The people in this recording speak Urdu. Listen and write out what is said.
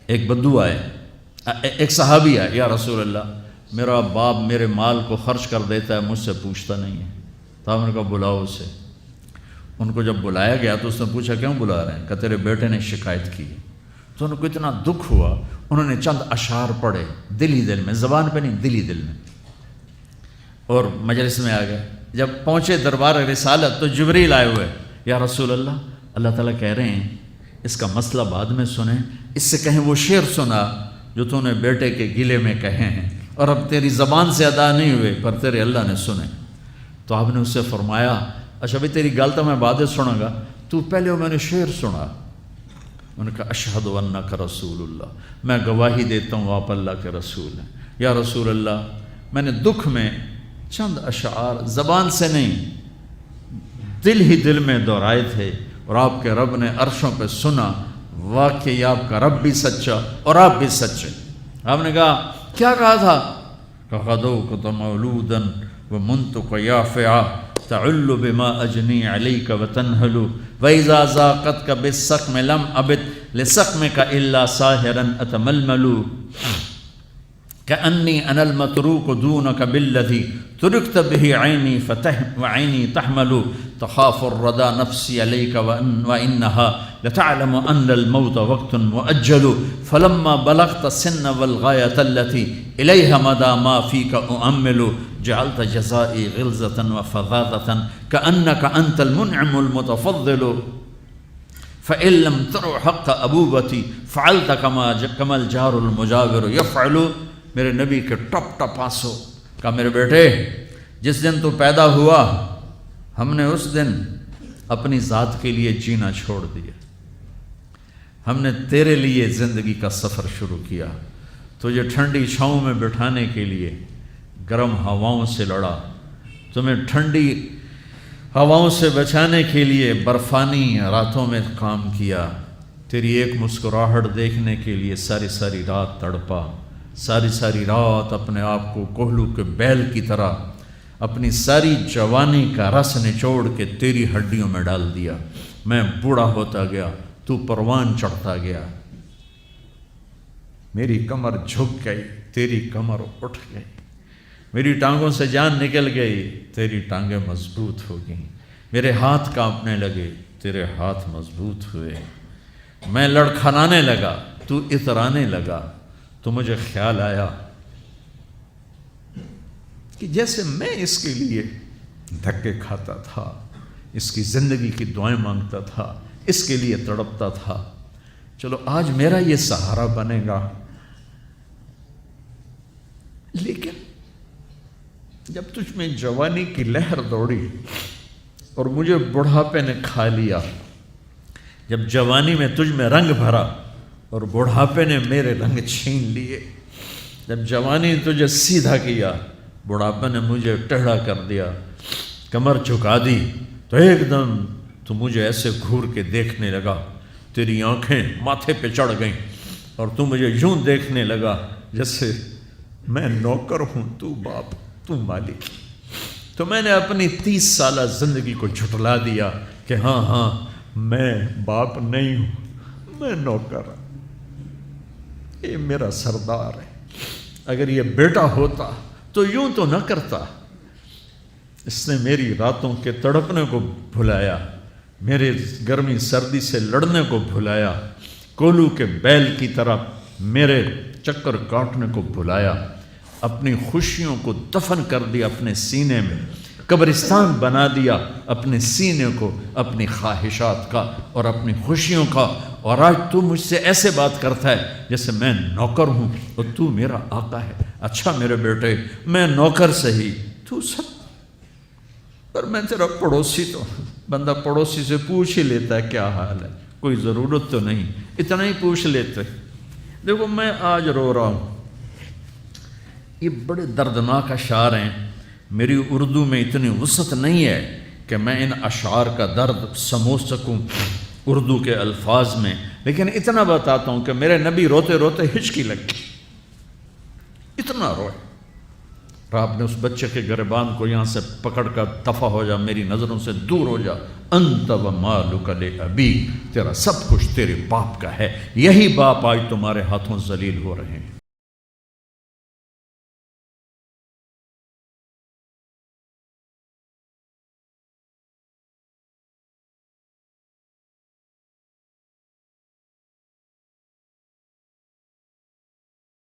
ایک بدو آئے، ایک صحابی آئے، یا رسول اللہ میرا باپ میرے مال کو خرچ کر دیتا ہے، مجھ سے پوچھتا نہیں ہے۔ تو آپ نے کہا بلاؤ اسے۔ ان کو جب بلایا گیا تو اس نے پوچھا کیوں بلا رہے ہیں؟ کہ تیرے بیٹے نے شکایت کی۔ تو ان کو اتنا دکھ ہوا، انہوں نے چند اشعار پڑھے دل ہی دل میں، زبان پہ نہیں، دل ہی دل میں، اور مجلس میں آ گئے۔ جب پہنچے دربار رسالت تو جبریل آئے ہوئے، یا رسول اللہ اللہ تعالیٰ کہہ رہے ہیں اس کا مسئلہ بعد میں سنیں، اس سے کہیں وہ شعر سنا جو تو نے بیٹے کے گلے میں کہے ہیں، اور اب تیری زبان سے ادا نہیں ہوئے پر تیرے اللہ نے سنے۔ تو آپ نے اس سے فرمایا اچھا بھائی تیری گل تو میں بعد سنوں گا، تو پہلے میں نے شعر سنا۔ انہوں نے کہا اشہد انک رسول اللہ، میں گواہی دیتا ہوں آپ اللہ کے رسول ہیں۔ یا رسول اللہ میں نے دکھ میں چند اشعار زبان سے نہیں دل ہی دل میں دہرائے تھے، اور آپ کے رب نے عرشوں پہ سنا، واقعی آپ کا رب بھی سچا اور آپ بھی سچے۔ آپ نے کہا کیا کہا تھا؟ کہ غدوت مولودا ومنتک یافعا تعل بما اجنی علیک وتنہل واذا ذاقتک بالسقم لم ابت لسقمک الا ساہرا اتململ کأنی انا المتروک دونک بالذی ترکت به عینی وعینی تحمل تخاف الردى نفسی علیک وانها لتعلم ان الموت وقت مؤجل فلما بلغت السن والغایة التي الیها مدى ما فیک اؤمل جعلت جزائی غلظة وفظاظة كأنك انت المنعم المتفضل فإن لم تر حق ابوبتی فعلت كما الجار المجاور يفعل۔ میرے نبی کے ٹپ ٹپ آنسو۔ کہا میرے بیٹے جس دن تو پیدا ہوا ہم نے اس دن اپنی ذات کے لیے جینا چھوڑ دیا، ہم نے تیرے لیے زندگی کا سفر شروع کیا، تجھے ٹھنڈی چھاؤں میں بٹھانے کے لیے گرم ہواؤں سے لڑا، تمہیں ٹھنڈی ہواؤں سے بچانے کے لیے برفانی راتوں میں کام کیا، تیری ایک مسکراہٹ دیکھنے کے لیے ساری ساری رات تڑپا، ساری ساری رات اپنے آپ کو کوہلو کے بیل کی طرح اپنی ساری جوانی کا رس نچوڑ کے تیری ہڈیوں میں ڈال دیا۔ میں بوڑھا ہوتا گیا، تو پروان چڑھتا گیا، میری کمر جھک گئی، تیری کمر اٹھ گئی، میری ٹانگوں سے جان نکل گئی، تیری ٹانگیں مضبوط ہو گئیں، میرے ہاتھ کانپنے لگے، تیرے ہاتھ مضبوط ہوئے، میں لڑکھنانے لگا، تو اترانے لگا، تو مجھے خیال آیا کہ جیسے میں اس کے لیے دھکے کھاتا تھا، اس کی زندگی کی دعائیں مانگتا تھا، اس کے لیے تڑپتا تھا، چلو آج میرا یہ سہارا بنے گا۔ لیکن جب تجھ میں جوانی کی لہر دوڑی اور مجھے بڑھاپے نے کھا لیا، جب جوانی میں تجھ میں رنگ بھرا اور بڑھاپے نے میرے رنگ چھین لیے، جب جوانی نے تجھے سیدھا کیا، بڑھاپے نے مجھے ٹیڑھا کر دیا، کمر جھکا دی، تو ایک دم تو مجھے ایسے گھور کے دیکھنے لگا، تیری آنکھیں ماتھے پہ چڑھ گئیں اور تو مجھے یوں دیکھنے لگا جیسے میں نوکر ہوں، تو باپ، تو مالک۔ تو میں نے اپنی 30 سالہ زندگی کو جھٹلا دیا کہ ہاں میں باپ نہیں ہوں، میں نوکر ہوں، یہ میرا سردار ہے، اگر یہ بیٹا ہوتا تو یوں تو نہ کرتا۔ اس نے میری راتوں کے تڑپنے کو بھلایا، میرے گرمی سردی سے لڑنے کو بھلایا، کولو کے بیل کی طرح میرے چکر کاٹنے کو بھلایا، اپنی خوشیوں کو دفن کر دیا اپنے سینے میں، قبرستان بنا دیا اپنے سینے کو، اپنی خواہشات کا اور اپنی خوشیوں کا، اور آج تو مجھ سے ایسے بات کرتا ہے جیسے میں نوکر ہوں اور تو میرا آقا ہے۔ اچھا میرے بیٹے، میں نوکر سہی، تو سب، پر میں تیرا پڑوسی تو ہوں، بندہ پڑوسی سے پوچھ ہی لیتا ہے کیا حال ہے، کوئی ضرورت تو نہیں، اتنا ہی پوچھ لیتے۔ دیکھو میں آج رو رہا ہوں، یہ بڑے دردناک اشعار ہیں، میری اردو میں اتنی وسعت نہیں ہے کہ میں ان اشعار کا درد سمجھ سکوں اردو کے الفاظ میں، لیکن اتنا بتاتا ہوں کہ میرے نبی روتے روتے ہچکی لگ گئی، اتنا روئے، اور آپ نے اس بچے کے گریبان کو یہاں سے پکڑ کر دفع ہو جا، میری نظروں سے دور ہو جا، انت و مالک لابیک، تیرا سب کچھ تیرے باپ کا ہے، یہی باپ آج تمہارے ہاتھوں ذلیل ہو رہے ہیں۔